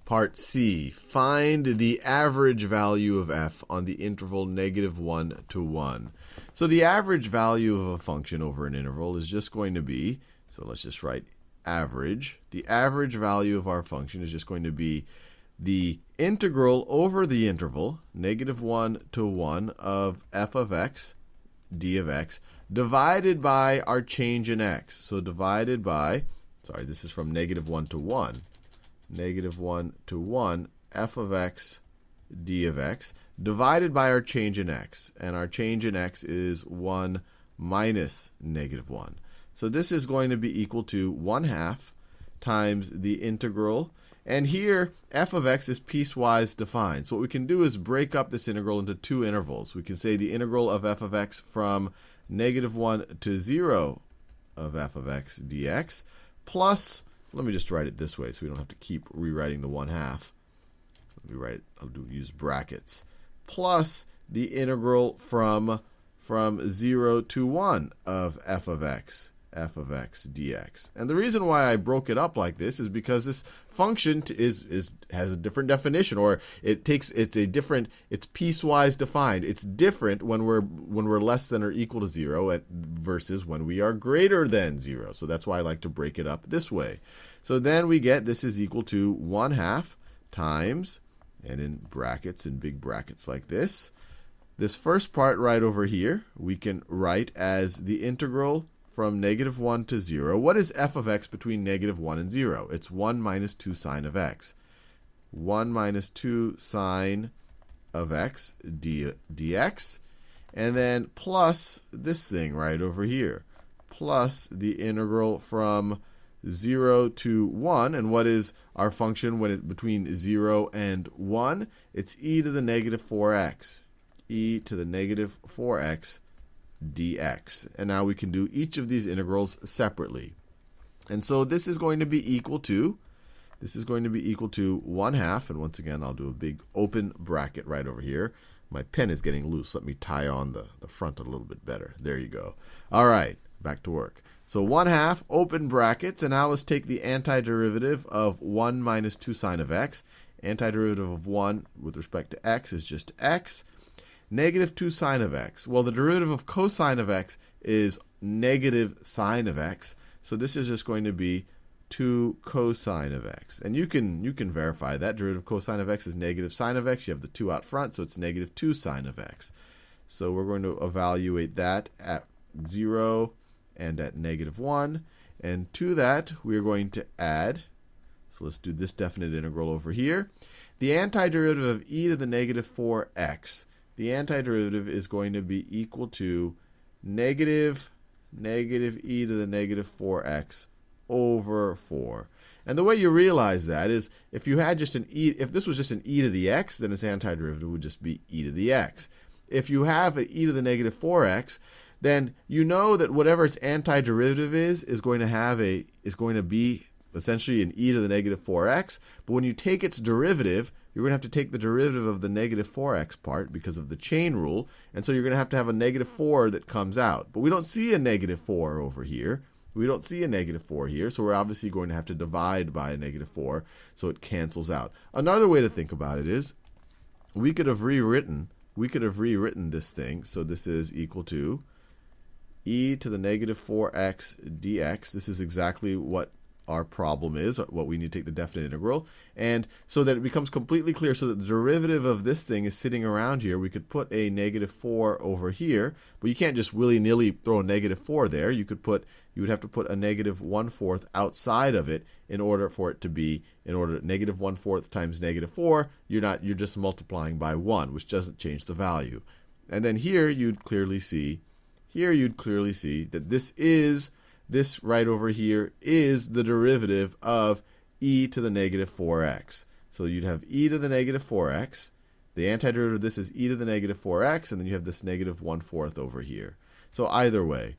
Part C, find the average value of f on the interval -1 to 1. So the average value of a function over an interval is just going to be, so let's just write average. The average value of our function is just going to be the integral over the interval, -1 to 1 of f of x, d of x, divided by our change in x. So divided by, sorry, this is from -1 to 1. -1 to 1 f of x d of x divided by our change in x. And our change in x is 1 minus -1. So this is going to be equal to 1/2 times the integral. And here, f of x is piecewise defined. So what we can do is break up this integral into two intervals. We can say the integral of f of x from -1 to 0 of f of x dx plus, let me just write it this way so we don't have to keep rewriting the 1/2. Let me write it, use brackets, plus the integral from 0 to 1 of f of x dx. And the reason why I broke it up like this is because this function has a different definition, or it's piecewise defined. It's different when we're less than or equal to 0 versus when we are greater than 0. So that's why I like to break it up this way. So then we get this is equal to 1/2 times, and in brackets, in big brackets like this, this first part right over here we can write as the integral from -1 to 0. What is f of x between -1 and 0? It's 1 minus 2 sine of x. 1 minus 2 sine of x dx. And then plus this thing right over here. Plus the integral from 0 to 1. And what is our function when it's between 0 and 1? It's e to the -4x. E to the -4x dx. And now we can do each of these integrals separately. And so this is going to be equal to 1/2, and once again I'll do a big open bracket right over here. My pen is getting loose. Let me tie on the front a little bit better. There you go. All right, back to work. So 1/2 open brackets, and now let's take the antiderivative of 1 minus 2 sine of x. Antiderivative of 1 with respect to x is just x. -2 sine of x. Well, the derivative of cosine of x is negative sine of x. So this is just going to be 2 cosine of x. And you can verify that. Derivative of cosine of x is negative sine of x. You have the 2 out front, so it's -2 sine of x. So we're going to evaluate that at 0 and at -1. And to that, we're going to add, so let's do this definite integral over here, the antiderivative of e to the -4x. The antiderivative is going to be equal to negative e to the -4x over 4. And the way you realize that is if you had just if this was just an e to the x, then its antiderivative would just be e to the x. If you have an e to the -4x, then you know that whatever its antiderivative is going to be essentially an e to the -4x. But when you take its derivative, you're going to have to take the derivative of the -4x part because of the chain rule. And so you're going to have a -4 that comes out. But we don't see a -4 over here. We don't see a -4 here, so we're obviously going to have to divide by a -4, so it cancels out. Another way to think about it is we could have rewritten this thing. So this is equal to e to the -4x dx. This is exactly what our problem is, what we need to take the definite integral. And so that it becomes completely clear, so that the derivative of this thing is sitting around here, we could put a -4 over here, but you can't just willy-nilly throw a -4 there. You would have to put a -1/4 outside of it in order for it to be, -1/4 times -4, you're just multiplying by 1, which doesn't change the value. And then here you'd clearly see that this right over here is the derivative of e to the -4x. So you'd have e to the -4x. The antiderivative of this is e to the -4x, and then you have this -1/4 over here. So either way,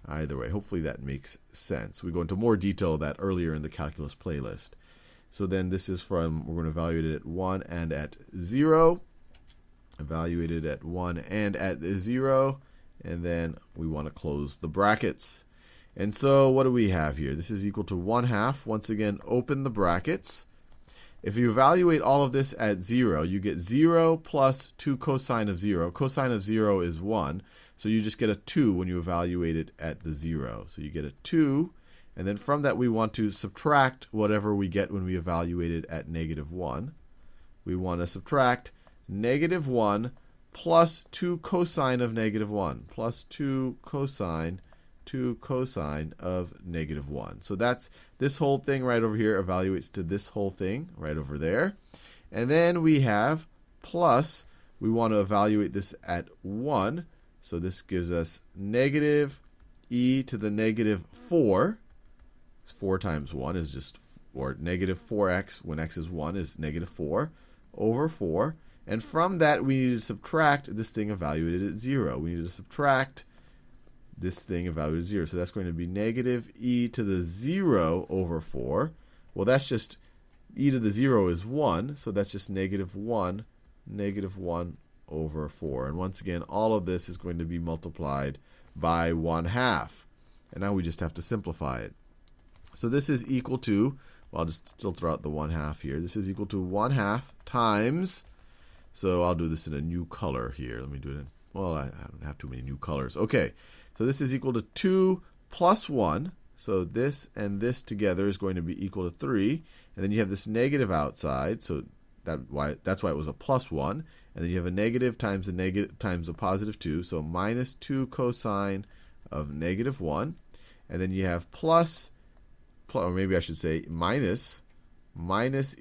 hopefully that makes sense. We go into more detail of that earlier in the calculus playlist. So then this is we're going to evaluate it at 1 and at 0. Evaluate it at 1 and at 0. And then we want to close the brackets. And so what do we have here? This is equal to 1/2. Once again, open the brackets. If you evaluate all of this at 0, you get 0 plus 2 cosine of 0. Cosine of 0 is 1, so you just get a 2 when you evaluate it at the 0. So you get a 2, and then from that we want to subtract whatever we get when we evaluate it at negative 1. We want to subtract negative 1 plus 2 cosine of negative 1, plus 2 cosine of negative 1. So that's this whole thing right over here evaluates to this whole thing right over there. And then we have plus, we want to evaluate this at 1. So this gives us negative e to the negative 4. 4 times 1 is just, or negative 4x when x is 1 is negative 4 over 4. And from that, we need to subtract this thing evaluated at 0. We need to subtract this thing evaluated at 0. So that's going to be negative e to the 0 over 4. Well, that's just e to the 0 is 1, so that's just negative 1 over 4. And once again, all of this is going to be multiplied by 1/2. And now we just have to simplify it. So this is equal to, well, I'll just still throw out the 1/2 here. This is equal to 1/2 times, so I'll do this in a new color here. Let me do it in, well, I don't have too many new colors. Okay, so this is equal to 2 plus 1. So this and this together is going to be equal to 3. And then you have this negative outside, so that's why it was a plus 1. And then you have a negative times a positive 2, so minus 2 cosine of negative 1. And then you have plus, or maybe I should say minus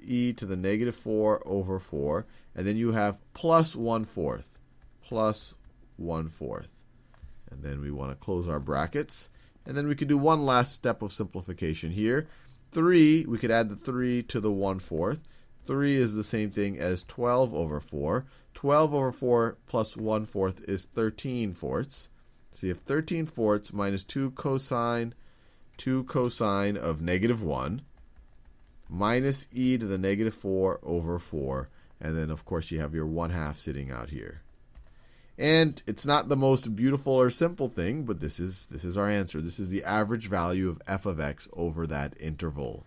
e to the negative 4 over 4. And then you have plus 1/4. And then we want to close our brackets. And then we could do one last step of simplification here. 3, we could add the 3 to the 1/4. 3 is the same thing as 12 over 4. 12 over 4 plus 1/4 is 13/4. So you have 13/4 minus 2 cosine of negative 1 minus e to the negative 4 over 4. And then, of course, you have your 1/2 sitting out here. And it's not the most beautiful or simple thing, but this is our answer. This is the average value of f of x over that interval.